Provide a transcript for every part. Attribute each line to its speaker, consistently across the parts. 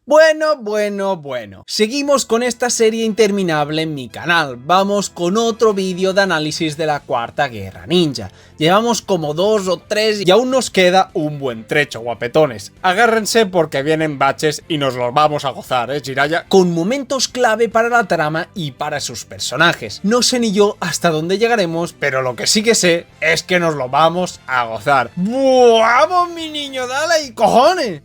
Speaker 1: Bueno. Seguimos con esta serie interminable en mi canal. Vamos con otro vídeo de análisis de la Cuarta Guerra Ninja. Llevamos como 2 o 3 y aún nos queda un buen trecho, guapetones. Agárrense porque vienen baches y nos los vamos a gozar, Jiraiya. Con momentos clave para la trama y para sus personajes. No sé ni yo hasta dónde llegaremos, pero lo que sí que sé es que nos lo vamos a gozar. ¡Vamos, mi niño! ¡Dale ahí, cojones!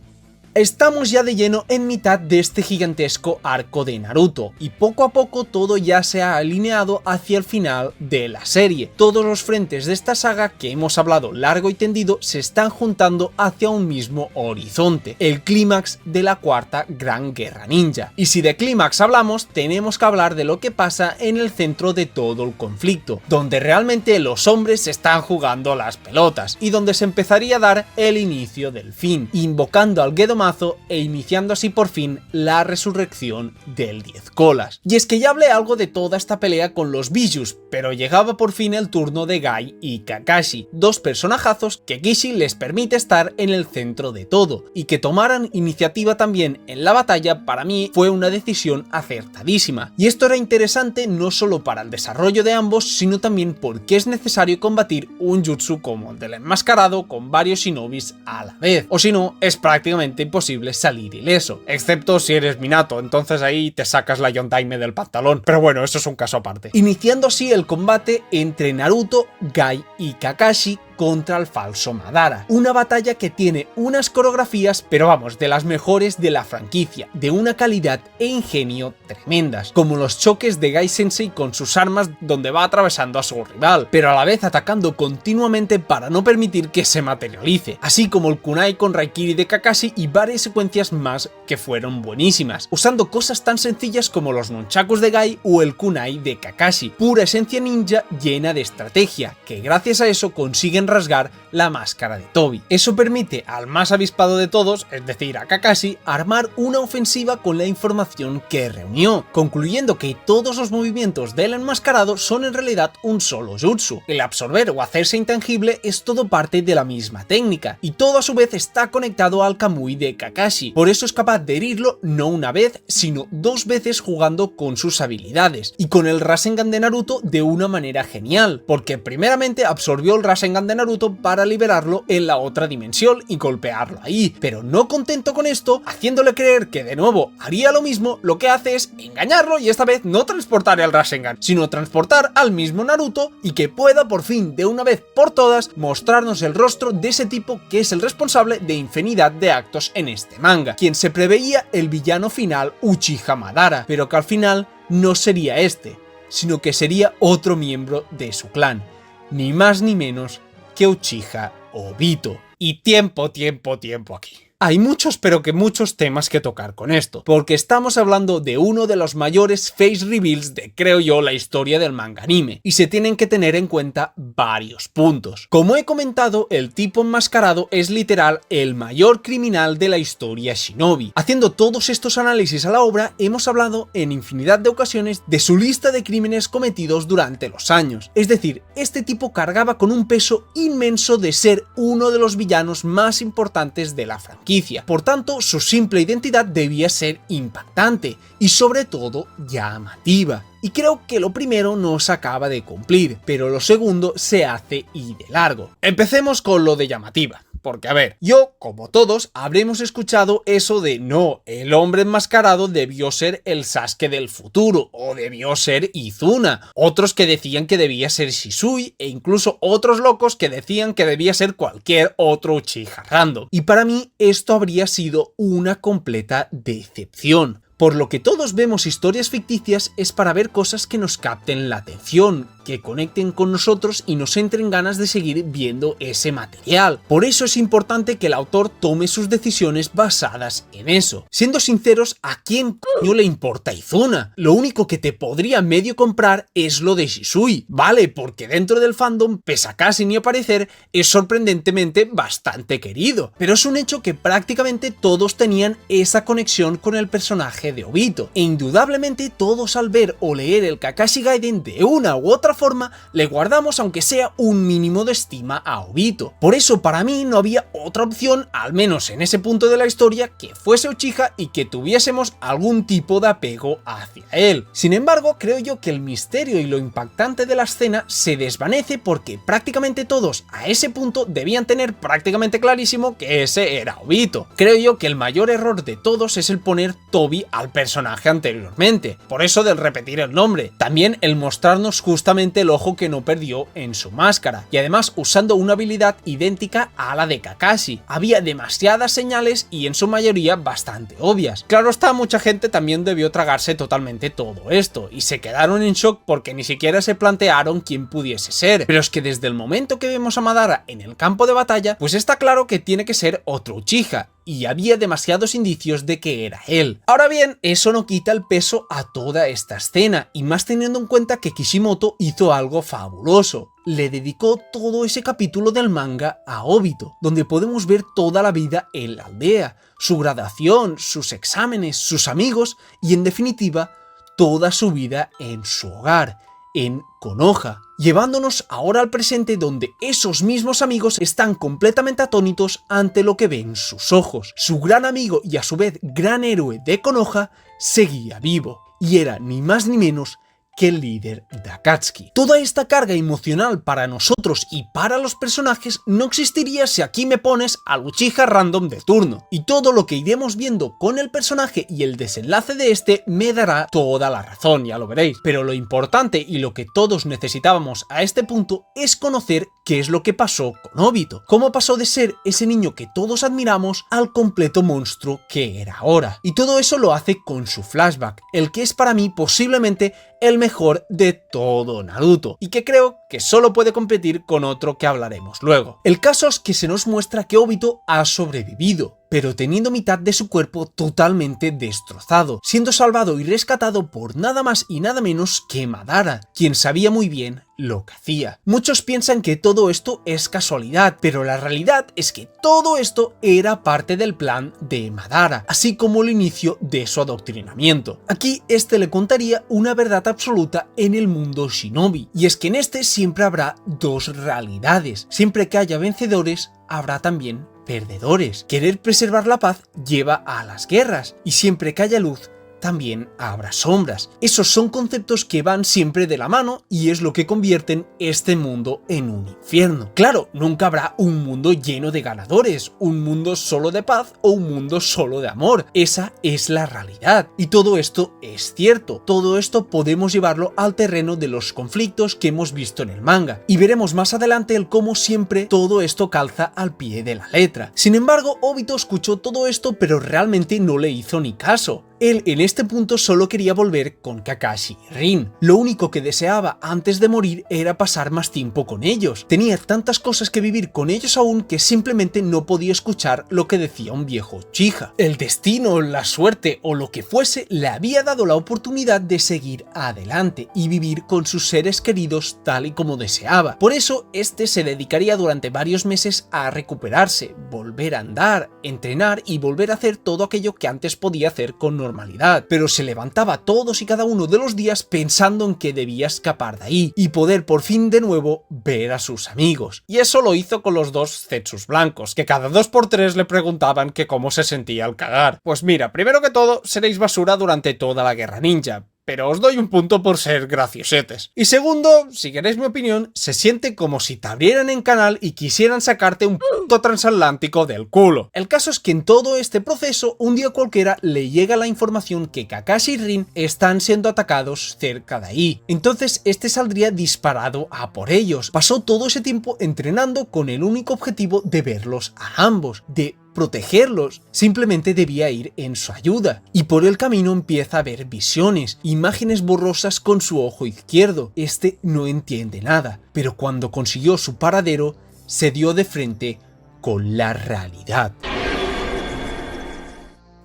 Speaker 1: Estamos ya de lleno en mitad de este gigantesco arco de Naruto, y poco a poco todo ya se ha alineado hacia el final de la serie. Todos los frentes de esta saga que hemos hablado largo y tendido se están juntando hacia un mismo horizonte, el clímax de la Cuarta Gran Guerra Ninja. Y si de clímax hablamos, tenemos que hablar de lo que pasa en el centro de todo el conflicto, donde realmente los hombres se están jugando las pelotas, y donde se empezaría a dar el inicio del fin, invocando al Gedomazo e iniciando así por fin la resurrección del 10 colas. Y es que ya hablé algo de toda esta pelea con los Bijus, pero llegaba por fin el turno de Gai y Kakashi, dos personajazos que Kishi les permite estar en el centro de todo, y que tomaran iniciativa también en la batalla para mí fue una decisión acertadísima. Y esto era interesante no solo para el desarrollo de ambos, sino también porque es necesario combatir un jutsu como el del enmascarado con varios shinobis a la vez, o si no, es prácticamente imposible salir ileso, excepto si eres Minato, entonces ahí te sacas la Yondaime del pantalón, pero bueno, eso es un caso aparte. Iniciando así el combate entre Naruto, Gai y Kakashi contra el falso Madara, una batalla que tiene unas coreografías, pero vamos, de las mejores de la franquicia, de una calidad e ingenio tremendas, como los choques de Gai Sensei con sus armas donde va atravesando a su rival, pero a la vez atacando continuamente para no permitir que se materialice, así como el kunai con Raikiri de Kakashi y varias secuencias más que fueron buenísimas, usando cosas tan sencillas como los nunchakus de Gai o el kunai de Kakashi, pura esencia ninja llena de estrategia, que gracias a eso consiguen rasgar la máscara de Tobi. Eso permite al más avispado de todos, es decir a Kakashi, armar una ofensiva con la información que reunió, concluyendo que todos los movimientos del enmascarado son en realidad un solo jutsu. El absorber o hacerse intangible es todo parte de la misma técnica, y todo a su vez está conectado al Kamui de Kakashi, por eso es capaz de herirlo no una vez, sino 2 veces jugando con sus habilidades, y con el Rasengan de Naruto de una manera genial, porque primeramente absorbió el Rasengan de Naruto para liberarlo en la otra dimensión y golpearlo ahí, pero no contento con esto, haciéndole creer que de nuevo haría lo mismo, lo que hace es engañarlo y esta vez no transportar al Rasengan, sino transportar al mismo Naruto y que pueda por fin de una vez por todas mostrarnos el rostro de ese tipo que es el responsable de infinidad de actos en este manga, quien se preveía el villano final Uchiha Madara, pero que al final no sería este, sino que sería otro miembro de su clan, ni más ni menos que Uchiha Obito. Y tiempo aquí. Hay muchos pero que muchos temas que tocar con esto, porque estamos hablando de uno de los mayores face reveals de, creo yo, la historia del manga anime, y se tienen que tener en cuenta varios puntos. Como he comentado, el tipo enmascarado es literal el mayor criminal de la historia shinobi. Haciendo todos estos análisis a la obra, hemos hablado en infinidad de ocasiones de su lista de crímenes cometidos durante los años, es decir, este tipo cargaba con un peso inmenso de ser uno de los villanos más importantes de la franquicia. Por tanto, su simple identidad debía ser impactante y sobre todo llamativa. Y creo que lo primero no se acaba de cumplir, pero lo segundo se hace y de largo. Empecemos con lo de llamativa. Porque a ver, yo, como todos, habremos escuchado eso de no, el hombre enmascarado debió ser el Sasuke del futuro, o debió ser Izuna, otros que decían que debía ser Shisui, e incluso otros locos que decían que debía ser cualquier otro Uchiha random. Y para mí esto habría sido una completa decepción. Por lo que todos vemos historias ficticias es para ver cosas que nos capten la atención, que conecten con nosotros y nos entren ganas de seguir viendo ese material. Por eso es importante que el autor tome sus decisiones basadas en eso. Siendo sinceros, ¿a quién coño le importa Izuna? Lo único que te podría medio comprar es lo de Shisui, ¿vale? Porque dentro del fandom, pese a casi ni aparecer, es sorprendentemente bastante querido. Pero es un hecho que prácticamente todos tenían esa conexión con el personaje de Obito, e indudablemente todos al ver o leer el Kakashi Gaiden de una u otra forma le guardamos aunque sea un mínimo de estima a Obito. Por eso para mí no había otra opción, al menos en ese punto de la historia, que fuese Uchiha y que tuviésemos algún tipo de apego hacia él. Sin embargo, creo yo que el misterio y lo impactante de la escena se desvanece porque prácticamente todos a ese punto debían tener prácticamente clarísimo que ese era Obito. Creo yo que el mayor error de todos es el poner Tobi al personaje anteriormente, por eso del repetir el nombre. También el mostrarnos justamente el ojo que no perdió en su máscara, y además usando una habilidad idéntica a la de Kakashi. Había demasiadas señales y en su mayoría bastante obvias. Claro está, mucha gente también debió tragarse totalmente todo esto, y se quedaron en shock porque ni siquiera se plantearon quién pudiese ser. Pero es que desde el momento que vemos a Madara en el campo de batalla, pues está claro que tiene que ser otro Uchiha, y había demasiados indicios de que era él. Ahora bien, eso no quita el peso a toda esta escena, y más teniendo en cuenta que Kishimoto hizo algo fabuloso. Le dedicó todo ese capítulo del manga a Obito, donde podemos ver toda la vida en la aldea, su graduación, sus exámenes, sus amigos y en definitiva toda su vida en su hogar, en Konoha, llevándonos ahora al presente donde esos mismos amigos están completamente atónitos ante lo que ven sus ojos. Su gran amigo y a su vez gran héroe de Konoha seguía vivo y era ni más ni menos que el líder de Akatsuki. Toda esta carga emocional para nosotros y para los personajes no existiría si aquí me pones al Uchiha random de turno, y todo lo que iremos viendo con el personaje y el desenlace de este me dará toda la razón, ya lo veréis. Pero lo importante y lo que todos necesitábamos a este punto es conocer qué es lo que pasó con Obito, cómo pasó de ser ese niño que todos admiramos al completo monstruo que era ahora. Y todo eso lo hace con su flashback, el que es para mí posiblemente el mejor de todo Naruto, y que creo que solo puede competir con otro que hablaremos luego. El caso es que se nos muestra que Obito ha sobrevivido, pero teniendo mitad de su cuerpo totalmente destrozado, siendo salvado y rescatado por nada más y nada menos que Madara, quien sabía muy bien lo que hacía. Muchos piensan que todo esto es casualidad, pero la realidad es que todo esto era parte del plan de Madara, así como el inicio de su adoctrinamiento. Aquí este le contaría una verdad absoluta en el mundo shinobi, y es que en este siempre habrá dos realidades. Siempre que haya vencedores, habrá también perdedores. Querer preservar la paz lleva a las guerras, y siempre que haya luz, también habrá sombras. Esos son conceptos que van siempre de la mano y es lo que convierten este mundo en un infierno. Claro, nunca habrá un mundo lleno de ganadores, un mundo solo de paz o un mundo solo de amor. Esa es la realidad. Y todo esto es cierto. Todo esto podemos llevarlo al terreno de los conflictos que hemos visto en el manga. Y veremos más adelante el cómo siempre todo esto calza al pie de la letra. Sin embargo, Obito escuchó todo esto pero realmente no le hizo ni caso. Él en este punto solo quería volver con Kakashi y Rin. Lo único que deseaba antes de morir era pasar más tiempo con ellos. Tenía tantas cosas que vivir con ellos aún que simplemente no podía escuchar lo que decía un viejo Uchiha. El destino, la suerte o lo que fuese le había dado la oportunidad de seguir adelante y vivir con sus seres queridos tal y como deseaba. Por eso este se dedicaría durante varios meses a recuperarse, volver a andar, entrenar y volver a hacer todo aquello que antes podía hacer con normalidad. Pero se levantaba todos y cada uno de los días pensando en que debía escapar de ahí y poder por fin de nuevo ver a sus amigos. Y eso lo hizo con los dos Zetsus blancos, que cada 2×3 le preguntaban que cómo se sentía al cagar. Pues mira, primero que todo, seréis basura durante toda la guerra ninja, pero os doy un punto por ser graciosetes. Y segundo, si queréis mi opinión, se siente como si te abrieran en canal y quisieran sacarte un puto transatlántico del culo. El caso es que en todo este proceso, un día cualquiera le llega la información que Kakashi y Rin están siendo atacados cerca de ahí. Entonces este saldría disparado a por ellos. Pasó todo ese tiempo entrenando con el único objetivo de verlos a ambos, de protegerlos. Simplemente debía ir en su ayuda. Y por el camino empieza a ver visiones, imágenes borrosas con su ojo izquierdo. Este no entiende nada, pero cuando consiguió su paradero, se dio de frente con la realidad.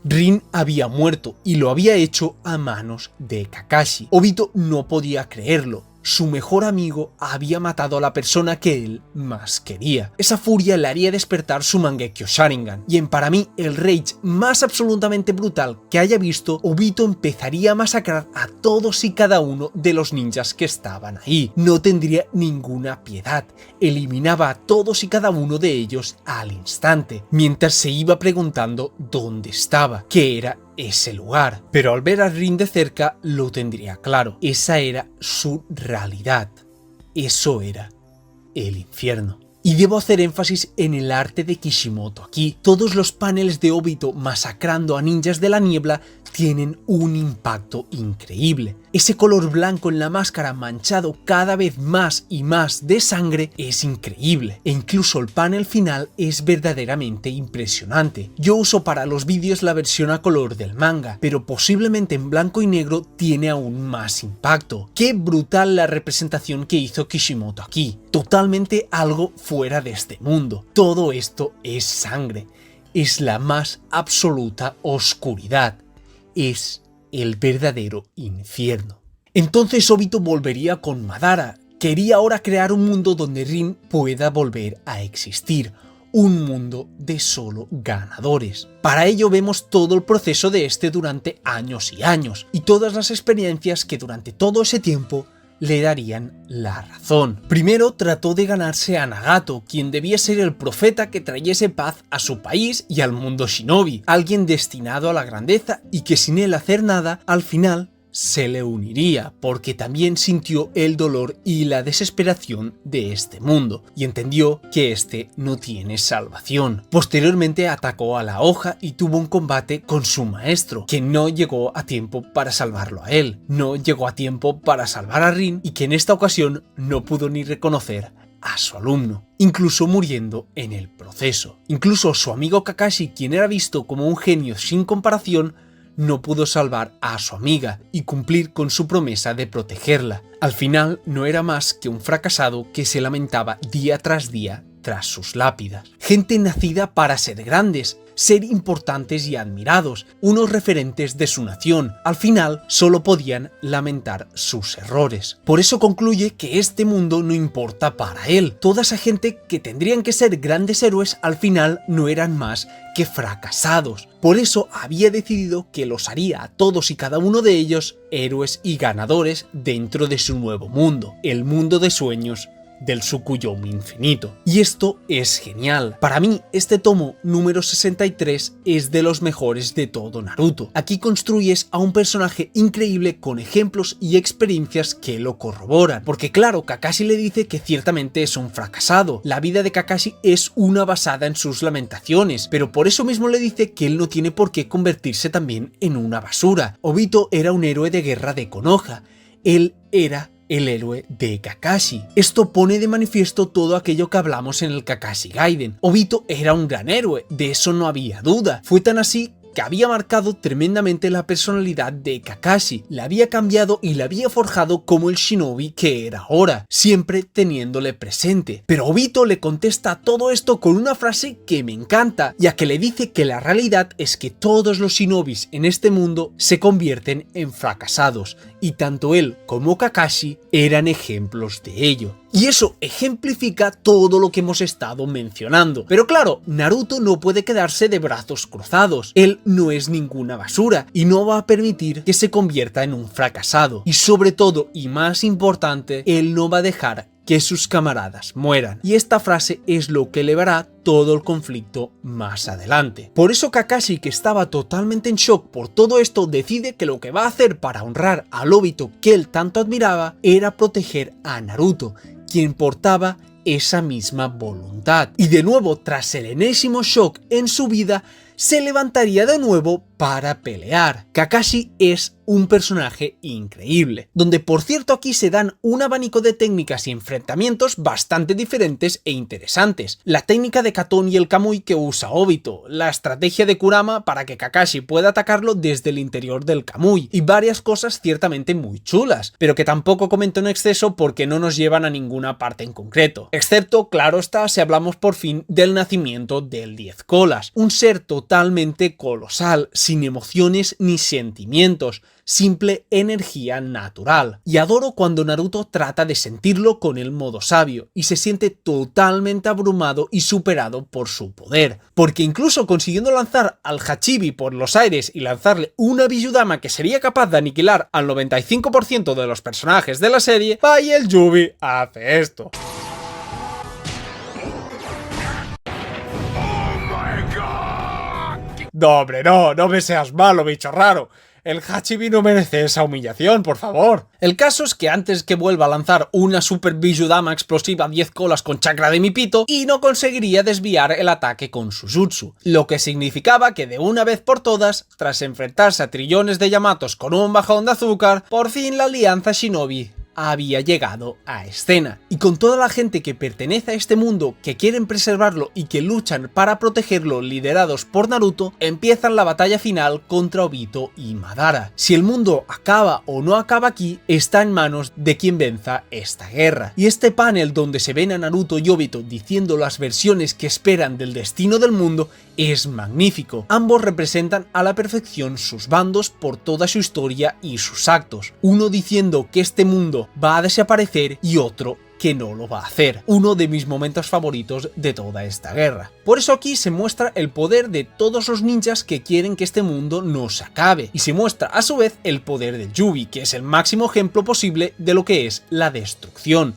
Speaker 1: Rin había muerto y lo había hecho a manos de Kakashi. Obito no podía creerlo. su mejor amigo había matado a la persona que él más quería. Esa furia le haría despertar su Mangekyo Sharingan, y en para mí el rage más absolutamente brutal que haya visto, Obito empezaría a masacrar a todos y cada uno de los ninjas que estaban ahí. No tendría ninguna piedad, eliminaba a todos y cada uno de ellos al instante, mientras se iba preguntando dónde estaba, qué era ese lugar. Pero al ver a Rin de cerca lo tendría claro, esa era su realidad, eso era el infierno. Y debo hacer énfasis en el arte de Kishimoto aquí. Todos los paneles de Obito masacrando a ninjas de la niebla tienen un impacto increíble. Ese color blanco en la máscara manchado cada vez más y más de sangre es increíble. E incluso el panel final es verdaderamente impresionante. Yo uso para los vídeos la versión a color del manga, pero posiblemente en blanco y negro tiene aún más impacto. Qué brutal la representación que hizo Kishimoto aquí. Totalmente algo fuera de este mundo. Todo esto es sangre. Es la más absoluta oscuridad. Es el verdadero infierno. Entonces Obito volvería con Madara. Quería ahora crear un mundo donde Rin pueda volver a existir. Un mundo de solo ganadores. Para ello vemos todo el proceso de este durante años y años. Y todas las experiencias que durante todo ese tiempo le darían la razón. Primero trató de ganarse a Nagato, quien debía ser el profeta que trayese paz a su país y al mundo shinobi, alguien destinado a la grandeza y que sin él hacer nada, al final se le uniría, porque también sintió el dolor y la desesperación de este mundo, y entendió que este no tiene salvación. Posteriormente atacó a la hoja y tuvo un combate con su maestro, que no llegó a tiempo para salvarlo a él, no llegó a tiempo para salvar a Rin, y que en esta ocasión no pudo ni reconocer a su alumno, incluso muriendo en el proceso. Incluso su amigo Kakashi, quien era visto como un genio sin comparación, no pudo salvar a su amiga y cumplir con su promesa de protegerla. Al final no era más que un fracasado que se lamentaba día tras día tras sus lápidas. Gente nacida para ser grandes, ser importantes y admirados, unos referentes de su nación. Al final solo podían lamentar sus errores. Por eso concluye que este mundo no importa para él. Toda esa gente que tendrían que ser grandes héroes al final no eran más que fracasados. Por eso había decidido que los haría a todos y cada uno de ellos héroes y ganadores dentro de su nuevo mundo, el mundo de sueños del Tsukuyomi infinito. Y esto es genial. Para mí, este tomo número 63 es de los mejores de todo Naruto. Aquí construyes a un personaje increíble con ejemplos y experiencias que lo corroboran. Porque claro, Kakashi le dice que ciertamente es un fracasado. La vida de Kakashi es una basada en sus lamentaciones, pero por eso mismo le dice que él no tiene por qué convertirse también en una basura. Obito era un héroe de guerra de Konoha. Él era el héroe de Kakashi. Esto pone de manifiesto todo aquello que hablamos en el Kakashi Gaiden. Obito era un gran héroe, de eso no había duda. Fue tan así que había marcado tremendamente la personalidad de Kakashi, la había cambiado y la había forjado como el shinobi que era ahora, siempre teniéndole presente. Pero Obito le contesta todo esto con una frase que me encanta, ya que le dice que la realidad es que todos los shinobis en este mundo se convierten en fracasados, y tanto él como Kakashi eran ejemplos de ello. Y eso ejemplifica todo lo que hemos estado mencionando. Pero claro, Naruto no puede quedarse de brazos cruzados. Él no es ninguna basura y no va a permitir que se convierta en un fracasado. Y sobre todo, y más importante, él no va a dejar que sus camaradas mueran. Y esta frase es lo que elevará todo el conflicto más adelante. Por eso Kakashi, que estaba totalmente en shock por todo esto, decide que lo que va a hacer para honrar al Obito que él tanto admiraba era proteger a Naruto, quien portaba esa misma voluntad. Y de nuevo, tras el enésimo shock en su vida, se levantaría de nuevo para pelear. Kakashi es un personaje increíble, donde por cierto aquí se dan un abanico de técnicas y enfrentamientos bastante diferentes e interesantes. La técnica de Katon y el Kamui que usa Obito, la estrategia de Kurama para que Kakashi pueda atacarlo desde el interior del Kamui, y varias cosas ciertamente muy chulas, pero que tampoco comento en exceso porque no nos llevan a ninguna parte en concreto. Excepto, claro está, si hablamos por fin del nacimiento del 10 colas, un ser totalmente colosal, sin sin emociones ni sentimientos, simple energía natural. Y adoro cuando Naruto trata de sentirlo con el modo sabio y se siente totalmente abrumado y superado por su poder, porque incluso consiguiendo lanzar al Hachibi por los aires y lanzarle una Biyudama que sería capaz de aniquilar al 95% de los personajes de la serie, va y el Yubi hace esto. No, hombre, no me seas malo, bicho raro. El Hachibi no merece esa humillación, por favor. El caso es que antes que vuelva a lanzar una Super Biyudama explosiva 10 colas con chakra de mi pito, y no conseguiría desviar el ataque con su jutsu, lo que significaba que de una vez por todas, tras enfrentarse a trillones de Yamatos con un bajón de azúcar, por fin la alianza Shinobi había llegado a escena. Y con toda la gente que pertenece a este mundo, que quieren preservarlo y que luchan para protegerlo liderados por Naruto, empiezan la batalla final contra Obito y Madara. Si el mundo acaba o no acaba aquí, está en manos de quien venza esta guerra. Y este panel donde se ven a Naruto y Obito diciendo las versiones que esperan del destino del mundo es magnífico. Ambos representan a la perfección sus bandos por toda su historia y sus actos. Uno diciendo que este mundo va a desaparecer y otro que no lo va a hacer. Uno de mis momentos favoritos de toda esta guerra. Por eso aquí se muestra el poder de todos los ninjas que quieren que este mundo no se acabe, y se muestra a su vez el poder del Yubi, que es el máximo ejemplo posible de lo que es la destrucción.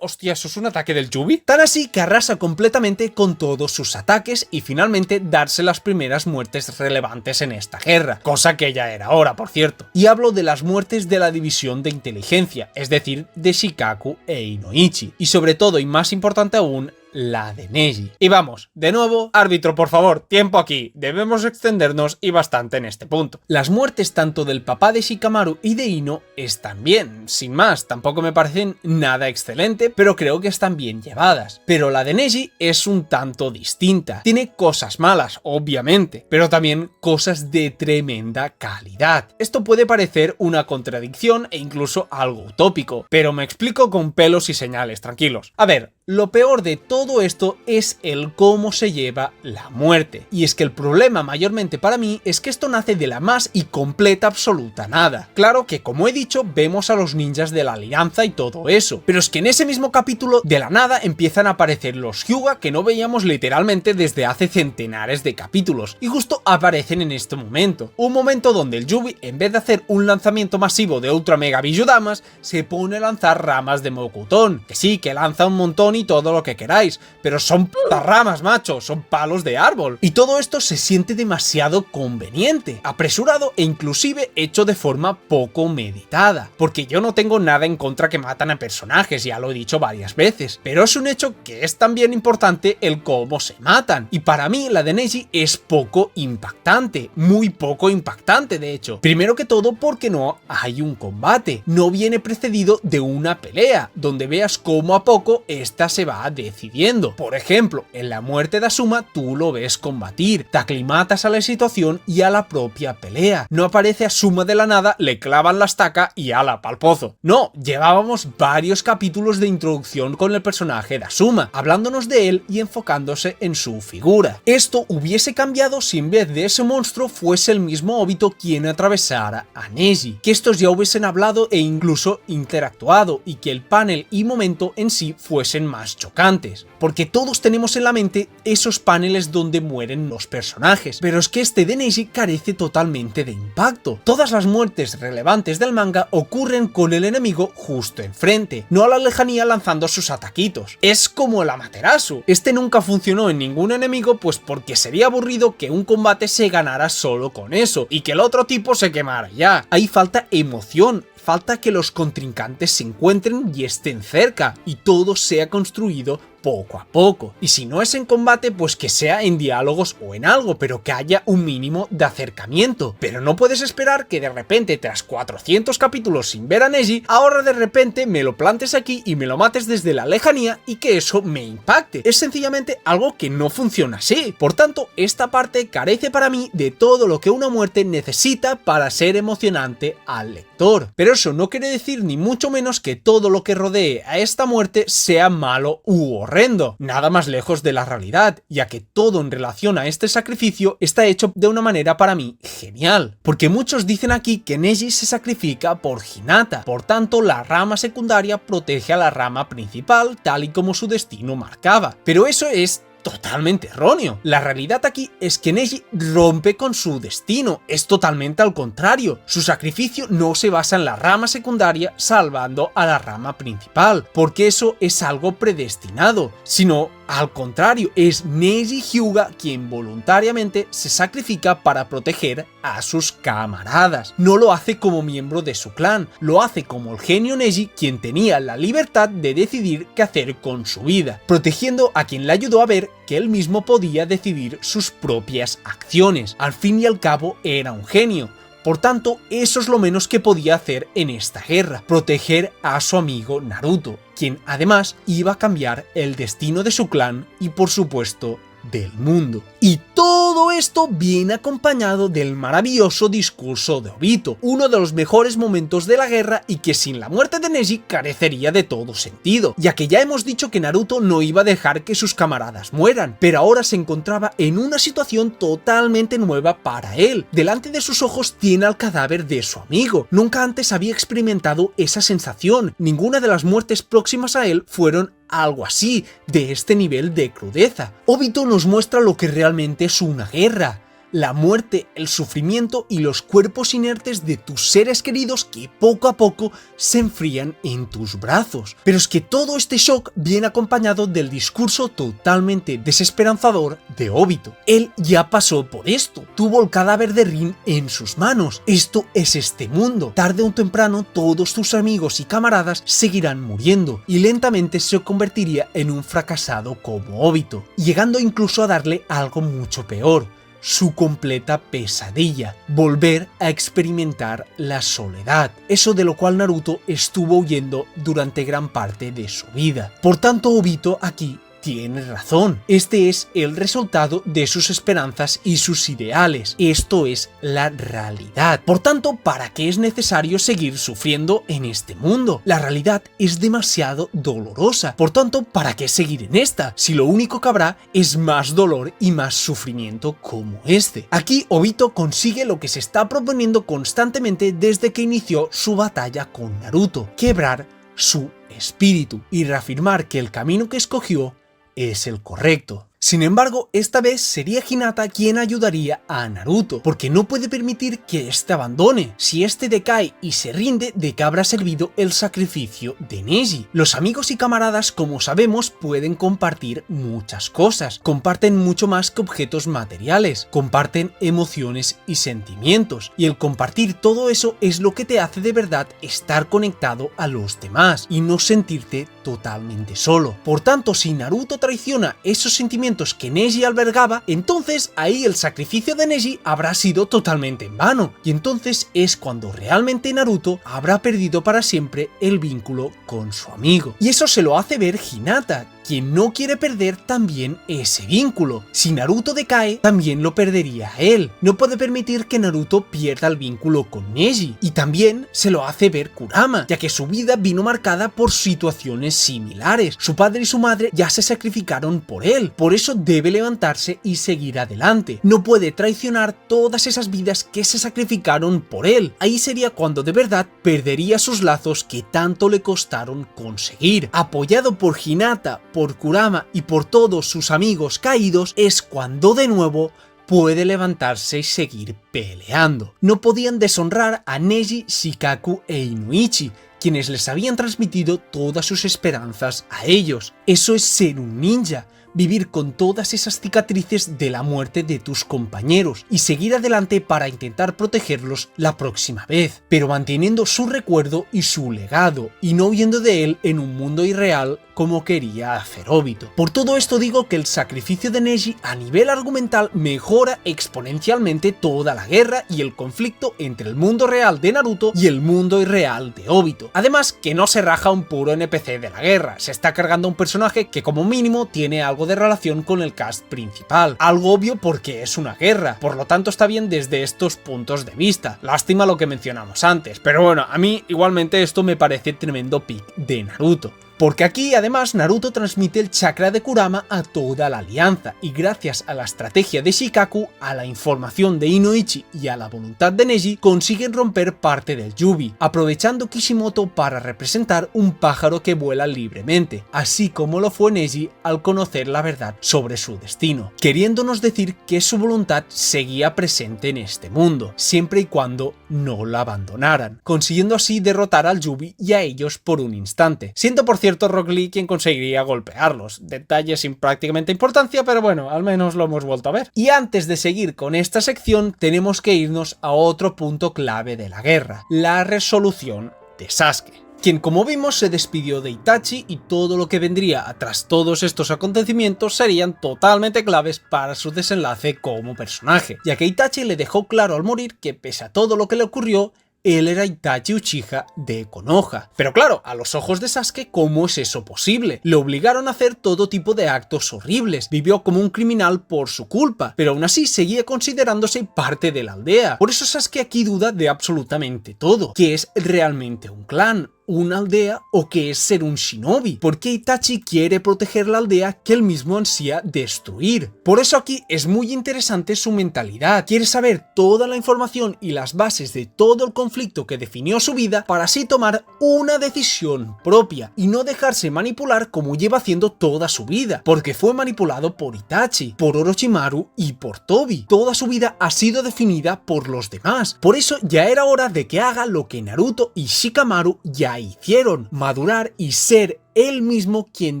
Speaker 1: Hostia, ¿eso es un ataque del Yubi? Tan así que arrasa completamente con todos sus ataques y finalmente darse las primeras muertes relevantes en esta guerra, cosa que ya era hora, por cierto. Y hablo de las muertes de la división de inteligencia, es decir, de Shikaku e Inoichi, y sobre todo y más importante aún, la de Neji. Y vamos, de nuevo, árbitro, por favor, tiempo aquí, debemos extendernos y bastante en este punto. Las muertes tanto del papá de Shikamaru y de Ino están bien, sin más, tampoco me parecen nada excelente, pero creo que están bien llevadas. Pero la de Neji es un tanto distinta, tiene cosas malas, obviamente, pero también cosas de tremenda calidad. Esto puede parecer una contradicción e incluso algo utópico, pero me explico con pelos y señales, tranquilos. A ver, lo peor de todo esto es el cómo se lleva la muerte. Y es que el problema mayormente para mí es que esto nace de la más y completa absoluta nada. Claro que, como he dicho, vemos a los ninjas de la alianza y todo eso, pero es que en ese mismo capítulo de la nada empiezan a aparecer los Hyuga que no veíamos literalmente desde hace centenares de capítulos, y justo aparecen en este momento. Un momento donde el Yubi, en vez de hacer un lanzamiento masivo de Ultra Mega Biyudamas, se pone a lanzar ramas de Mokuton, que sí, que lanza un montón y todo lo que queráis, pero son putas ramas, macho, son palos de árbol. Y todo esto se siente demasiado conveniente, apresurado e inclusive hecho de forma poco meditada, porque yo no tengo nada en contra que matan a personajes, ya lo he dicho varias veces, pero es un hecho que es también importante el cómo se matan, y para mí la de Neji es poco impactante, muy poco impactante de hecho. Primero que todo porque no hay un combate, no viene precedido de una pelea, donde veas cómo a poco esta se va decidiendo. Por ejemplo, en la muerte de Asuma tú lo ves combatir, te aclimatas a la situación y a la propia pelea. No aparece Asuma de la nada, le clavan la estaca y ala pa'l pozo. No, llevábamos varios capítulos de introducción con el personaje de Asuma, hablándonos de él y enfocándose en su figura. Esto hubiese cambiado si en vez de ese monstruo fuese el mismo Obito quien atravesara a Neji, que estos ya hubiesen hablado e incluso interactuado, y que el panel y momento en sí fuesen más chocantes, porque todos tenemos en la mente esos paneles donde mueren los personajes, pero es que este de Neji carece totalmente de impacto. Todas las muertes relevantes del manga ocurren con el enemigo justo enfrente, no a la lejanía lanzando sus ataquitos. Es como el Amaterasu, este nunca funcionó en ningún enemigo, pues porque sería aburrido que un combate se ganara solo con eso, y que el otro tipo se quemara ya. Ahí falta emoción, falta que los contrincantes se encuentren y estén cerca, y todo sea construido poco a poco. Y si no es en combate, pues que sea en diálogos o en algo, pero que haya un mínimo de acercamiento. Pero no puedes esperar que de repente, tras 400 capítulos sin ver a Neji, ahora de repente me lo plantes aquí y me lo mates desde la lejanía y que eso me impacte. Es sencillamente algo que no funciona así. Por tanto, esta parte carece para mí de todo lo que una muerte necesita para ser emocionante al lector. actor. Pero eso no quiere decir ni mucho menos que todo lo que rodee a esta muerte sea malo u horrendo, nada más lejos de la realidad, ya que todo en relación a este sacrificio está hecho de una manera para mí genial, porque muchos dicen aquí que Neji se sacrifica por Hinata, por tanto la rama secundaria protege a la rama principal tal y como su destino marcaba, pero eso es totalmente erróneo. La realidad aquí es que Neji rompe con su destino, es totalmente al contrario. Su sacrificio no se basa en la rama secundaria salvando a la rama principal, porque eso es algo predestinado, sino al contrario, es Neji Hyuga quien voluntariamente se sacrifica para proteger a sus camaradas. No lo hace como miembro de su clan, lo hace como el genio Neji quien tenía la libertad de decidir qué hacer con su vida, protegiendo a quien le ayudó a ver que él mismo podía decidir sus propias acciones. Al fin y al cabo era un genio. Por tanto, eso es lo menos que podía hacer en esta guerra, proteger a su amigo Naruto, quien además iba a cambiar el destino de su clan y por supuesto del mundo. Y todo esto viene acompañado del maravilloso discurso de Obito, uno de los mejores momentos de la guerra y que sin la muerte de Neji carecería de todo sentido, ya que ya hemos dicho que Naruto no iba a dejar que sus camaradas mueran, pero ahora se encontraba en una situación totalmente nueva para él. Delante de sus ojos tiene al cadáver de su amigo. Nunca antes había experimentado esa sensación, ninguna de las muertes próximas a él fueron algo así, de este nivel de crudeza. Obito nos muestra lo que realmente es una guerra. La muerte, el sufrimiento y los cuerpos inertes de tus seres queridos que poco a poco se enfrían en tus brazos. Pero es que todo este shock viene acompañado del discurso totalmente desesperanzador de Obito. Él ya pasó por esto, tuvo el cadáver de Rin en sus manos. Esto es este mundo. Tarde o temprano todos tus amigos y camaradas seguirán muriendo y lentamente se convertiría en un fracasado como Obito, llegando incluso a darle algo mucho peor: su completa pesadilla, volver a experimentar la soledad, eso de lo cual Naruto estuvo huyendo durante gran parte de su vida. Por tanto, Obito aquí tiene razón. Este es el resultado de sus esperanzas y sus ideales. Esto es la realidad. Por tanto, ¿para qué es necesario seguir sufriendo en este mundo? La realidad es demasiado dolorosa. Por tanto, ¿para qué seguir en esta? Si lo único que habrá es más dolor y más sufrimiento como este. Aquí Obito consigue lo que se está proponiendo constantemente desde que inició su batalla con Naruto: quebrar su espíritu y reafirmar que el camino que escogió es el correcto. Sin embargo, esta vez sería Hinata quien ayudaría a Naruto, porque no puede permitir que éste abandone. Si éste decae y se rinde, ¿de qué habrá servido el sacrificio de Neji? Los amigos y camaradas, como sabemos, pueden compartir muchas cosas. Comparten mucho más que objetos materiales, comparten emociones y sentimientos, y el compartir todo eso es lo que te hace de verdad estar conectado a los demás y no sentirte totalmente solo. Por tanto, si Naruto traiciona esos sentimientos que Neji albergaba, entonces ahí el sacrificio de Neji habrá sido totalmente en vano, y entonces es cuando realmente Naruto habrá perdido para siempre el vínculo con su amigo. Y eso se lo hace ver Hinata, quien no quiere perder también ese vínculo. Si Naruto decae, también lo perdería a él. No puede permitir que Naruto pierda el vínculo con Neji. Y también se lo hace ver Kurama, ya que su vida vino marcada por situaciones similares. Su padre y su madre ya se sacrificaron por él, por eso debe levantarse y seguir adelante. No puede traicionar todas esas vidas que se sacrificaron por él. Ahí sería cuando de verdad perdería sus lazos que tanto le costaron conseguir. Apoyado por Hinata, por Kurama y por todos sus amigos caídos, es cuando de nuevo puede levantarse y seguir peleando. No podían deshonrar a Neji, Shikaku e Inuichi, quienes les habían transmitido todas sus esperanzas a ellos. Eso es ser un ninja, vivir con todas esas cicatrices de la muerte de tus compañeros y seguir adelante para intentar protegerlos la próxima vez, pero manteniendo su recuerdo y su legado, y no huyendo de él en un mundo irreal como quería hacer Obito. Por todo esto digo que el sacrificio de Neji a nivel argumental mejora exponencialmente toda la guerra y el conflicto entre el mundo real de Naruto y el mundo irreal de Obito. Además, que no se raja un puro NPC de la guerra, se está cargando un personaje que como mínimo tiene algo algo de relación con el cast principal. Algo obvio porque es una guerra, por lo tanto está bien desde estos puntos de vista. Lástima lo que mencionamos antes, pero bueno, a mí igualmente esto me parece tremendo pick de Naruto. Porque aquí además Naruto transmite el chakra de Kurama a toda la alianza, y gracias a la estrategia de Shikaku, a la información de Inoichi y a la voluntad de Neji, consiguen romper parte del Yubi, aprovechando Kishimoto para representar un pájaro que vuela libremente, así como lo fue Neji al conocer la verdad sobre su destino, queriéndonos decir que su voluntad seguía presente en este mundo, siempre y cuando no la abandonaran, consiguiendo así derrotar al Yubi y a ellos por un instante, siendo por cierto Rock Lee quien conseguiría golpearlos. Detalle sin prácticamente importancia, pero bueno, al menos lo hemos vuelto a ver. Y antes de seguir con esta sección, tenemos que irnos a otro punto clave de la guerra, la resolución de Sasuke, quien como vimos se despidió de Itachi, y todo lo que vendría tras todos estos acontecimientos serían totalmente claves para su desenlace como personaje, ya que Itachi le dejó claro al morir que pese a todo lo que le ocurrió, él era Itachi Uchiha de Konoha. Pero claro, a los ojos de Sasuke, ¿cómo es eso posible? Le obligaron a hacer todo tipo de actos horribles, vivió como un criminal por su culpa, pero aún así seguía considerándose parte de la aldea. Por eso Sasuke aquí duda de absolutamente todo, que es realmente un clan, una aldea o qué es ser un shinobi, porque Itachi quiere proteger la aldea que él mismo ansía destruir. Por eso aquí es muy interesante su mentalidad, quiere saber toda la información y las bases de todo el conflicto que definió su vida para así tomar una decisión propia y no dejarse manipular como lleva haciendo toda su vida, porque fue manipulado por Itachi, por Orochimaru y por Tobi. Toda su vida ha sido definida por los demás, por eso ya era hora de que haga lo que Naruto y Shikamaru ya hicieron, madurar y ser él mismo quien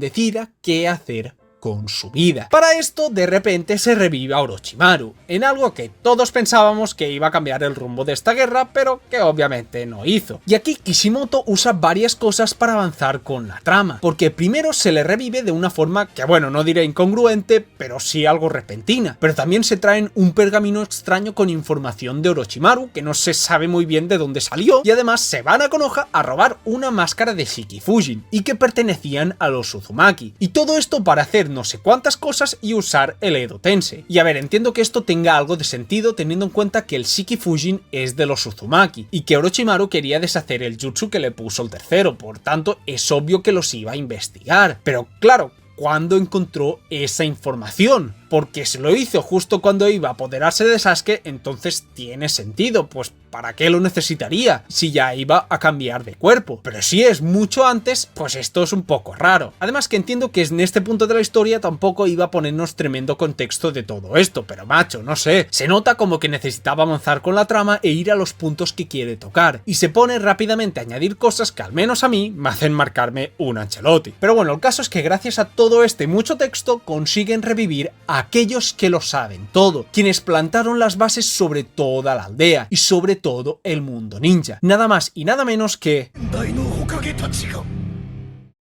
Speaker 1: decida qué hacer con su vida. Para esto, de repente se revive a Orochimaru, en algo que todos pensábamos que iba a cambiar el rumbo de esta guerra, pero que obviamente no hizo. Y aquí Kishimoto usa varias cosas para avanzar con la trama, porque primero se le revive de una forma que, bueno, no diré incongruente, pero sí algo repentina, pero también se traen un pergamino extraño con información de Orochimaru, que no se sabe muy bien de dónde salió, y además se van a Konoha a robar una máscara de Shikifujin, y que pertenecían a los Uzumaki, y todo esto para hacer no sé cuántas cosas y usar el Edo Tensei. Y a ver, entiendo que esto tenga algo de sentido teniendo en cuenta que el Shikifujin es de los Uzumaki y que Orochimaru quería deshacer el jutsu que le puso el tercero, por tanto es obvio que los iba a investigar. Pero claro, ¿cuándo encontró esa información? Porque si lo hizo justo cuando iba a apoderarse de Sasuke, entonces tiene sentido, pues ¿para qué lo necesitaría si ya iba a cambiar de cuerpo? Pero si es mucho antes, pues esto es un poco raro. Además que entiendo que en este punto de la historia tampoco iba a ponernos tremendo contexto de todo esto, pero macho, no sé, se nota como que necesitaba avanzar con la trama e ir a los puntos que quiere tocar, y se pone rápidamente a añadir cosas que al menos a mí me hacen marcarme un Ancelotti. Pero bueno, el caso es que gracias a todo este mucho texto consiguen revivir a aquellos que lo saben todo, quienes plantaron las bases sobre toda la aldea y sobre todo el mundo ninja, nada más y nada menos que...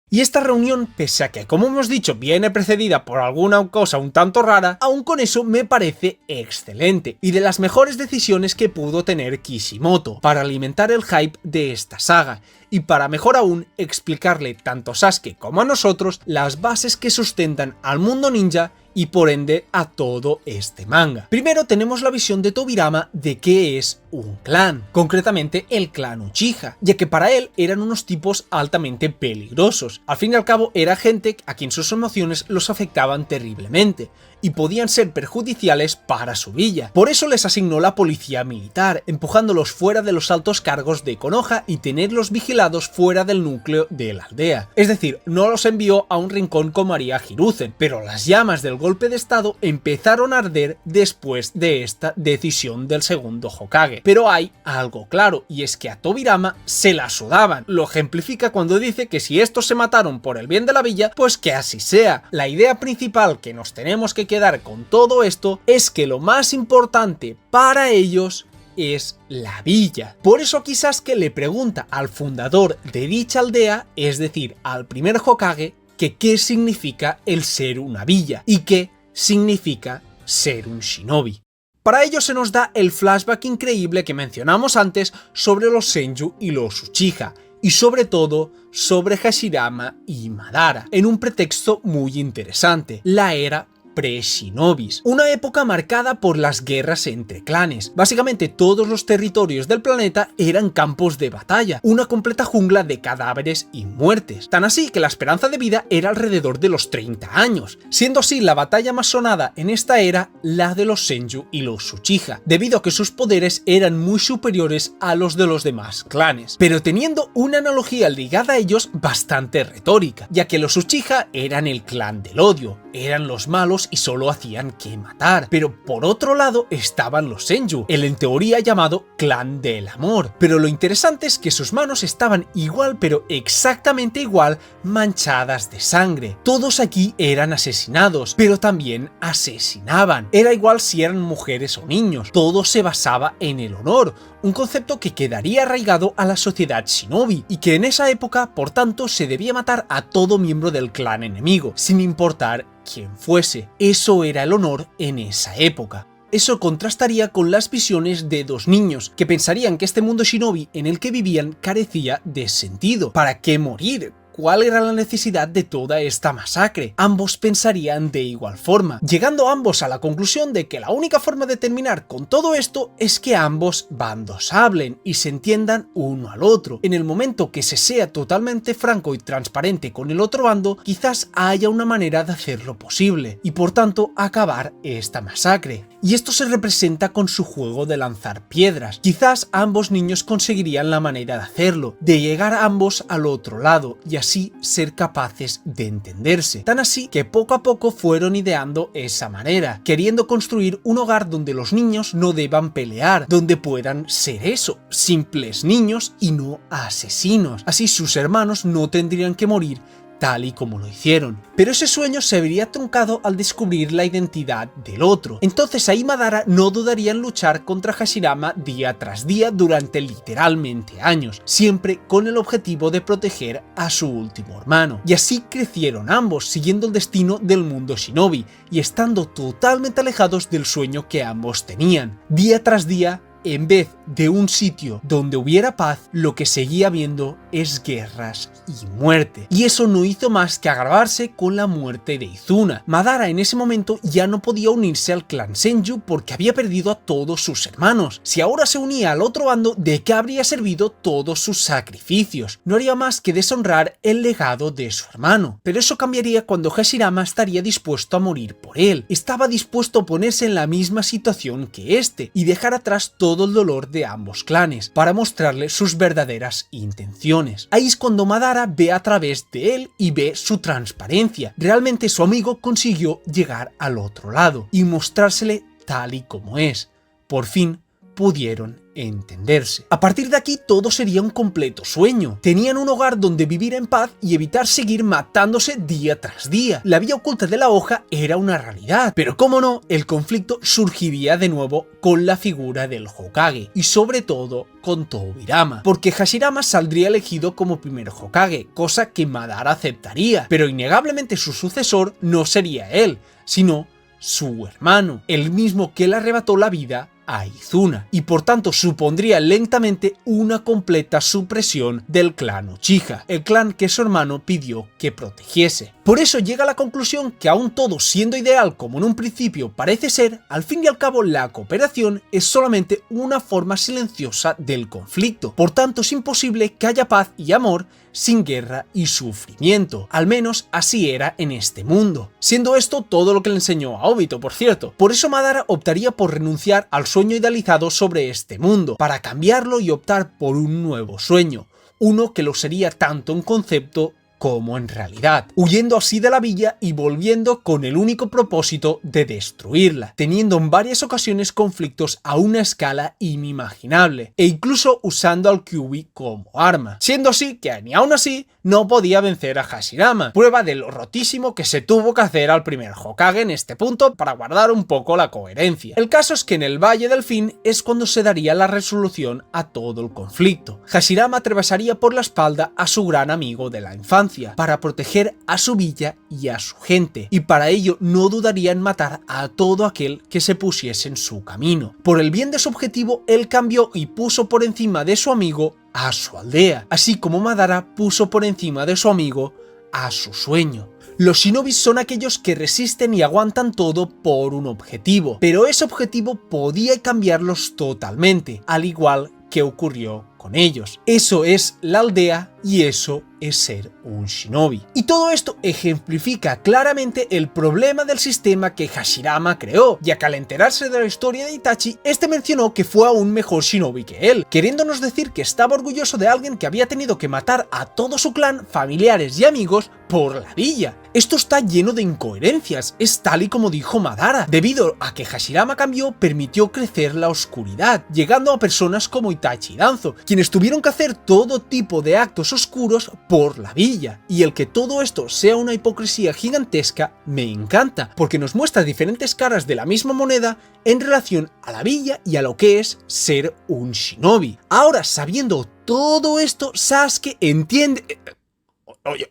Speaker 1: Y esta reunión, pese a que, como hemos dicho, viene precedida por alguna cosa un tanto rara, aún con eso me parece excelente y de las mejores decisiones que pudo tener Kishimoto para alimentar el hype de esta saga y para mejor aún explicarle tanto a Sasuke como a nosotros las bases que sustentan al mundo ninja y por ende a todo este manga. Primero tenemos la visión de Tobirama de qué es un clan, concretamente el clan Uchiha, ya que para él eran unos tipos altamente peligrosos. Al fin y al cabo era gente a quien sus emociones los afectaban terriblemente y podían ser perjudiciales para su villa. Por eso les asignó la policía militar, empujándolos fuera de los altos cargos de Konoha y tenerlos vigilados fuera del núcleo de la aldea. Es decir, no los envió a un rincón como haría Hiruzen, pero las llamas del golpe de estado empezaron a arder después de esta decisión del segundo Hokage. Pero hay algo claro, y es que a Tobirama se la sudaban. Lo ejemplifica cuando dice que si estos se mataron por el bien de la villa, pues que así sea. La idea principal que nos tenemos que quedar con todo esto es que lo más importante para ellos es la villa. Por eso quizás que le pregunta al fundador de dicha aldea, es decir, al primer Hokage, que qué significa el ser una villa y qué significa ser un shinobi. Para ello se nos da el flashback increíble que mencionamos antes sobre los Senju y los Uchiha, y sobre todo sobre Hashirama y Madara, en un pretexto muy interesante, la era pre-shinobis, una época marcada por las guerras entre clanes. Básicamente todos los territorios del planeta eran campos de batalla, una completa jungla de cadáveres y muertes, tan así que la esperanza de vida era alrededor de los 30 años, siendo así la batalla más sonada en esta era la de los Senju y los Uchiha, debido a que sus poderes eran muy superiores a los de los demás clanes, pero teniendo una analogía ligada a ellos bastante retórica, ya que los Uchiha eran el clan del odio, eran los malos y solo hacían que matar. Pero por otro lado estaban los Senju, el en teoría llamado clan del amor. Pero lo interesante es que sus manos estaban igual, pero exactamente igual, manchadas de sangre. Todos aquí eran asesinados, pero también asesinaban. Era igual si eran mujeres o niños. Todo se basaba en el honor, un concepto que quedaría arraigado a la sociedad shinobi, y que en esa época, por tanto, se debía matar a todo miembro del clan enemigo, sin importar quién fuese. Eso era el honor en esa época. Eso contrastaría con las visiones de dos niños, que pensarían que este mundo shinobi en el que vivían carecía de sentido. ¿Para qué morir? ¿Cuál era la necesidad de toda esta masacre? Ambos pensarían de igual forma, llegando ambos a la conclusión de que la única forma de terminar con todo esto es que ambos bandos hablen y se entiendan uno al otro. En el momento que se sea totalmente franco y transparente con el otro bando, quizás haya una manera de hacerlo posible, y por tanto acabar esta masacre. Y esto se representa con su juego de lanzar piedras. Quizás ambos niños conseguirían la manera de hacerlo, de llegar ambos al otro lado y así ser capaces de entenderse. Tan así que poco a poco fueron ideando esa manera, queriendo construir un hogar donde los niños no deban pelear, donde puedan ser eso, simples niños y no asesinos. Así sus hermanos no tendrían que morir tal y como lo hicieron. Pero ese sueño se vería truncado al descubrir la identidad del otro. Entonces ahí Madara no dudaría en luchar contra Hashirama día tras día durante literalmente años, siempre con el objetivo de proteger a su último hermano. Y así crecieron ambos, siguiendo el destino del mundo shinobi y estando totalmente alejados del sueño que ambos tenían. Día tras día, en vez de un sitio donde hubiera paz, lo que seguía viendo es guerras y muerte. Y eso no hizo más que agravarse con la muerte de Izuna. Madara en ese momento ya no podía unirse al clan Senju porque había perdido a todos sus hermanos. Si ahora se unía al otro bando, ¿de qué habría servido todos sus sacrificios? No haría más que deshonrar el legado de su hermano. Pero eso cambiaría cuando Hashirama estaría dispuesto a morir por él. Estaba dispuesto a ponerse en la misma situación que este y dejar atrás todo el dolor de ambos clanes para mostrarle sus verdaderas intenciones. Ahí es cuando Madara ve a través de él y ve su transparencia. Realmente su amigo consiguió llegar al otro lado y mostrársele tal y como es. Por fin pudieron entenderse. A partir de aquí todo sería un completo sueño. Tenían un hogar donde vivir en paz y evitar seguir matándose día tras día. La vía oculta de la hoja era una realidad, pero cómo no, el conflicto surgiría de nuevo con la figura del Hokage y sobre todo con Tobirama, porque Hashirama saldría elegido como primer Hokage, cosa que Madara aceptaría, pero innegablemente su sucesor no sería él, sino su hermano, el mismo que le arrebató la vida a Izuna, y por tanto supondría lentamente una completa supresión del clan Uchiha, el clan que su hermano pidió que protegiese. Por eso llega a la conclusión que aun todo siendo ideal como en un principio parece ser, al fin y al cabo la cooperación es solamente una forma silenciosa del conflicto. Por tanto es imposible que haya paz y amor sin guerra y sufrimiento. Al menos así era en este mundo. Siendo esto todo lo que le enseñó a Obito, por cierto. Por eso Madara optaría por renunciar al sueño idealizado sobre este mundo, para cambiarlo y optar por un nuevo sueño. Uno que lo sería tanto en concepto como en realidad, huyendo así de la villa y volviendo con el único propósito de destruirla, teniendo en varias ocasiones conflictos a una escala inimaginable, e incluso usando al Kyuubi como arma, siendo así que ni aún así no podía vencer a Hashirama, prueba de lo rotísimo que se tuvo que hacer al primer Hokage en este punto para guardar un poco la coherencia. El caso es que en el Valle del Fin es cuando se daría la resolución a todo el conflicto. Hashirama atravesaría por la espalda a su gran amigo de la infancia, infancia, para proteger a su villa y a su gente, y para ello no dudaría en matar a todo aquel que se pusiese en su camino. Por el bien de su objetivo, él cambió y puso por encima de su amigo a su aldea, así como Madara puso por encima de su amigo a su sueño. Los shinobis son aquellos que resisten y aguantan todo por un objetivo, pero ese objetivo podía cambiarlos totalmente, al igual que ocurrió con ellos. Eso es la aldea y eso es ser un shinobi. Y todo esto ejemplifica claramente el problema del sistema que Hashirama creó, ya que al enterarse de la historia de Itachi, este mencionó que fue aún mejor shinobi que él, queriéndonos decir que estaba orgulloso de alguien que había tenido que matar a todo su clan, familiares y amigos por la villa. Esto está lleno de incoherencias, es tal y como dijo Madara. Debido a que Hashirama cambió, permitió crecer la oscuridad, llegando a personas como Itachi y Danzo, quienes tuvieron que hacer todo tipo de actos oscuros por la villa. Y el que todo esto sea una hipocresía gigantesca me encanta, porque nos muestra diferentes caras de la misma moneda en relación a la villa y a lo que es ser un shinobi. Ahora, sabiendo todo esto, Sasuke entiende...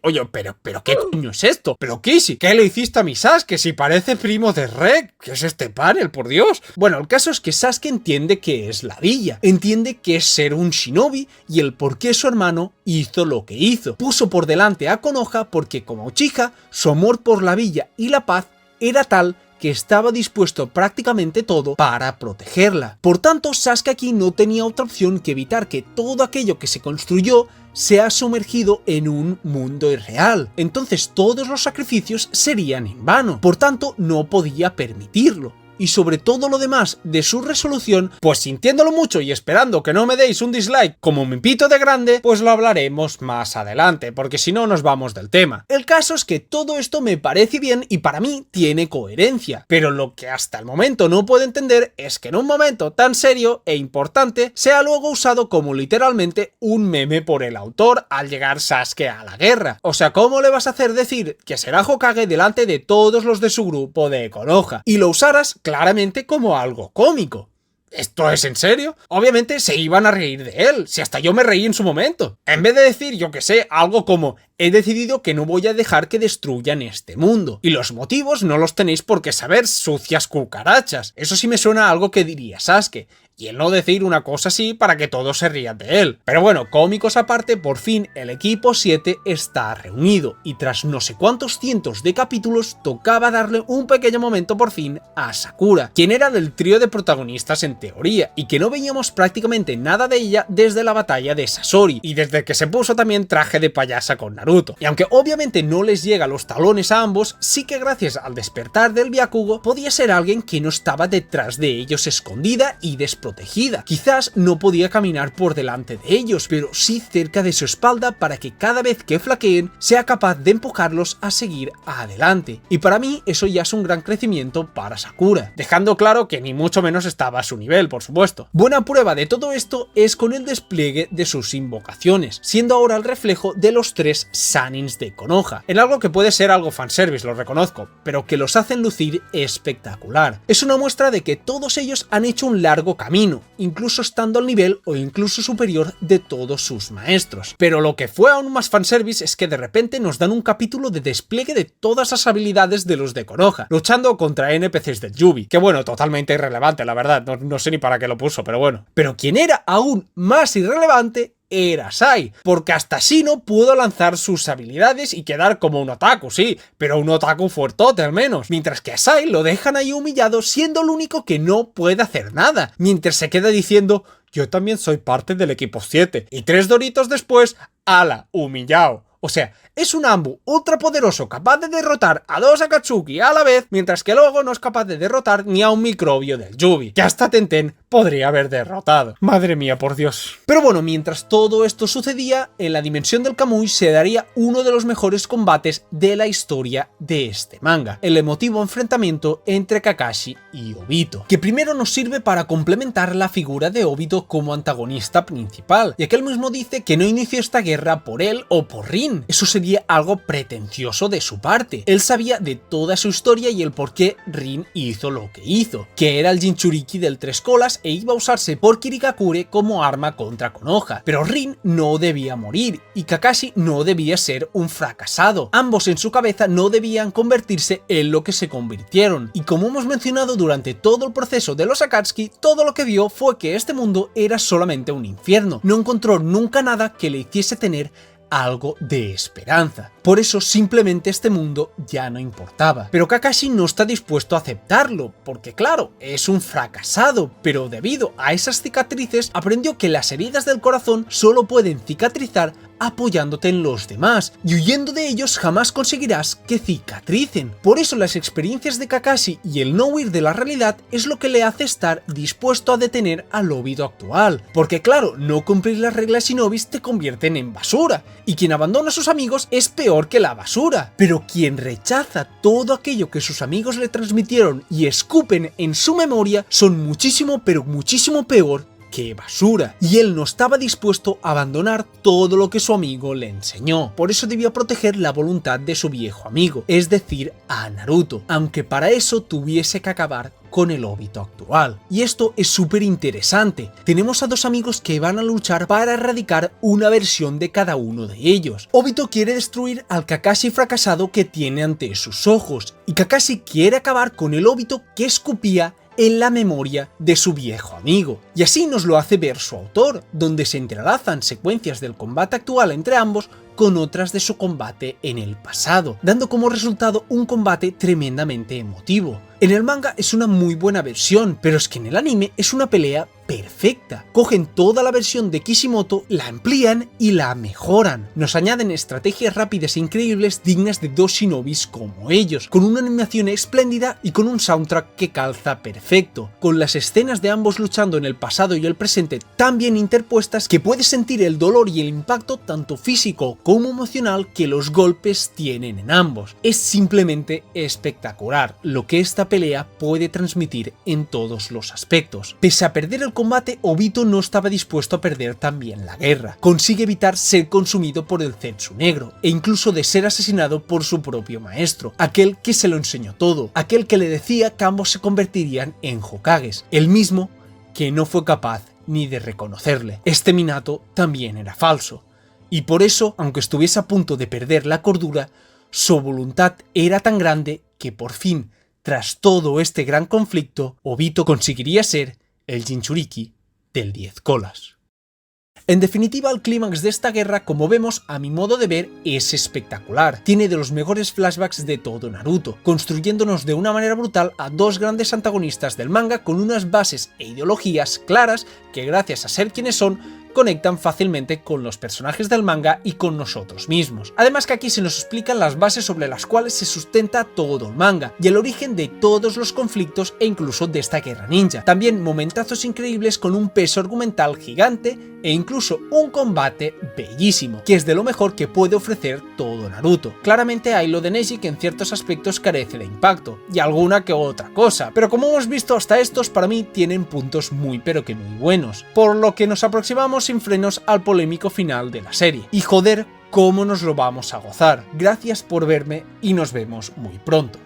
Speaker 1: Oye, pero ¿qué coño es esto? ¿Pero Kishi? ¿Qué le hiciste a mi Sasuke si parece primo de Rek? ¿Qué es este panel, por Dios? Bueno, el caso es que Sasuke entiende qué es la villa, entiende qué es ser un shinobi y el por qué su hermano hizo lo que hizo. Puso por delante a Konoha porque como Uchiha, su amor por la villa y la paz era tal que estaba dispuesto prácticamente todo para protegerla. Por tanto, Sasuke aquí no tenía otra opción que evitar que todo aquello que se construyó sea sumergido en un mundo irreal. Entonces todos los sacrificios serían en vano. Por tanto, no podía permitirlo. Y sobre todo lo demás de su resolución, pues sintiéndolo mucho y esperando que no me deis un dislike como mi pito de grande, pues lo hablaremos más adelante, porque si no nos vamos del tema. El caso es que todo esto me parece bien y para mí tiene coherencia, pero lo que hasta el momento no puedo entender es que en un momento tan serio e importante sea luego usado como literalmente un meme por el autor al llegar Sasuke a la guerra. O sea, ¿cómo le vas a hacer decir que será Hokage delante de todos los de su grupo de Konoha? Y lo usaras claramente como algo cómico. ¿Esto es en serio? Obviamente se iban a reír de él, si hasta yo me reí en su momento. En vez de decir, yo que sé, algo como he decidido que no voy a dejar que destruyan este mundo. Y los motivos no los tenéis por qué saber, sucias cucarachas. Eso sí me suena a algo que diría Sasuke. Y el no decir una cosa así para que todos se rían de él. Pero bueno, cómicos aparte, por fin el equipo 7 está reunido y tras no sé cuántos cientos de capítulos tocaba darle un pequeño momento por fin a Sakura, quien era del trío de protagonistas en teoría y que no veíamos prácticamente nada de ella desde la batalla de Sasori y desde que se puso también traje de payasa con Naruto. Y aunque obviamente no les llega a los talones a ambos, sí que gracias al despertar del Byakugo podía ser alguien que no estaba detrás de ellos escondida y desprotegida. Quizás no podía caminar por delante de ellos, pero sí cerca de su espalda para que cada vez que flaqueen sea capaz de empujarlos a seguir adelante. Y para mí eso ya es un gran crecimiento para Sakura, dejando claro que ni mucho menos estaba a su nivel, por supuesto. Buena prueba de todo esto es con el despliegue de sus invocaciones, siendo ahora el reflejo de los 3 Sanins de Konoha, en algo que puede ser algo fanservice, lo reconozco, pero que los hacen lucir espectacular. Es una muestra de que todos ellos han hecho un largo camino, incluso estando al nivel o incluso superior de todos sus maestros. Pero lo que fue aún más fanservice es que de repente nos dan un capítulo de despliegue de todas las habilidades de los de Konoha, luchando contra NPCs del Yubi, que bueno, totalmente irrelevante la verdad, no sé ni para qué lo puso, pero bueno. Pero quien era aún más irrelevante era Sai, porque hasta Shino pudo lanzar sus habilidades y quedar como un otaku, sí, pero un otaku fuertote al menos, mientras que a Sai lo dejan ahí humillado siendo el único que no puede hacer nada, mientras se queda diciendo yo también soy parte del equipo 7, y 3 doritos después, ala, humillado. O sea, es un Ambu ultrapoderoso capaz de derrotar a 2 Akatsuki a la vez, mientras que luego no es capaz de derrotar ni a un microbio del Yubi, que hasta Tenten podría haber derrotado. Madre mía, por Dios. Pero bueno, mientras todo esto sucedía, en la dimensión del Kamui se daría uno de los mejores combates de la historia de este manga, el emotivo enfrentamiento entre Kakashi y Obito, que primero nos sirve para complementar la figura de Obito como antagonista principal, ya que él mismo dice que no inició esta guerra por él o por Rin. Eso sería algo pretencioso de su parte. Él sabía de toda su historia y el por qué Rin hizo lo que hizo, que era el Jinchuriki del 3 colas armas e iba a usarse por Kirigakure como arma contra Konoha, pero Rin no debía morir y Kakashi no debía ser un fracasado. Ambos en su cabeza no debían convertirse en lo que se convirtieron, y como hemos mencionado durante todo el proceso de los Akatsuki, todo lo que vio fue que este mundo era solamente un infierno. No encontró nunca nada que le hiciese tener algo de esperanza. Por eso simplemente este mundo ya no importaba. Pero Kakashi no está dispuesto a aceptarlo, porque claro, es un fracasado, pero debido a esas cicatrices aprendió que las heridas del corazón solo pueden cicatrizar apoyándote en los demás, y huyendo de ellos jamás conseguirás que cicatricen. Por eso las experiencias de Kakashi y el no huir de la realidad es lo que le hace estar dispuesto a detener al Obito actual, porque claro, no cumplir las reglas Shinobis te convierten en basura, y quien abandona a sus amigos es peor que la basura, pero quien rechaza todo aquello que sus amigos le transmitieron y escupen en su memoria son muchísimo pero muchísimo peor que basura, y él no estaba dispuesto a abandonar todo lo que su amigo le enseñó. Por eso debía proteger la voluntad de su viejo amigo, es decir, a Naruto, aunque para eso tuviese que acabar con el Obito actual. Y esto es súper interesante. Tenemos a dos amigos que van a luchar para erradicar una versión de cada uno de ellos. Obito quiere destruir al Kakashi fracasado que tiene ante sus ojos, y Kakashi quiere acabar con el Obito que escupía en la memoria de su viejo amigo. Y así nos lo hace ver su autor, donde se entrelazan secuencias del combate actual entre ambos con otras de su combate en el pasado, dando como resultado un combate tremendamente emotivo. En el manga es una muy buena versión, pero es que en el anime es una pelea perfecta. Cogen toda la versión de Kishimoto, la amplían y la mejoran. Nos añaden estrategias rápidas e increíbles dignas de dos shinobis como ellos, con una animación espléndida y con un soundtrack que calza perfecto, con las escenas de ambos luchando en el pasado y el presente tan bien interpuestas que puedes sentir el dolor y el impacto tanto físico como emocional que los golpes tienen en ambos. Es simplemente espectacular lo que esta pelea puede transmitir en todos los aspectos. Pese a perder el combate, Obito no estaba dispuesto a perder también la guerra. Consigue evitar ser consumido por el Zetsu negro, e incluso de ser asesinado por su propio maestro, aquel que se lo enseñó todo, aquel que le decía que ambos se convertirían en Hokages, el mismo que no fue capaz ni de reconocerle. Este Minato también era falso, y por eso, aunque estuviese a punto de perder la cordura, su voluntad era tan grande que por fin, tras todo este gran conflicto, Obito conseguiría ser el Jinchuriki del 10 colas. En definitiva, el clímax de esta guerra, como vemos, a mi modo de ver, es espectacular. Tiene de los mejores flashbacks de todo Naruto, construyéndonos de una manera brutal a dos grandes antagonistas del manga con unas bases e ideologías claras que, gracias a ser quienes son, conectan fácilmente con los personajes del manga y con nosotros mismos. Además que aquí se nos explican las bases sobre las cuales se sustenta todo el manga y el origen de todos los conflictos e incluso de esta guerra ninja. También momentazos increíbles con un peso argumental gigante e incluso un combate bellísimo, que es de lo mejor que puede ofrecer todo Naruto. Claramente hay lo de Neji que en ciertos aspectos carece de impacto, y alguna que otra cosa, pero como hemos visto hasta estos para mí tienen puntos muy pero que muy buenos, por lo que nos aproximamos sin frenos al polémico final de la serie. Y joder, cómo nos lo vamos a gozar. Gracias por verme y nos vemos muy pronto.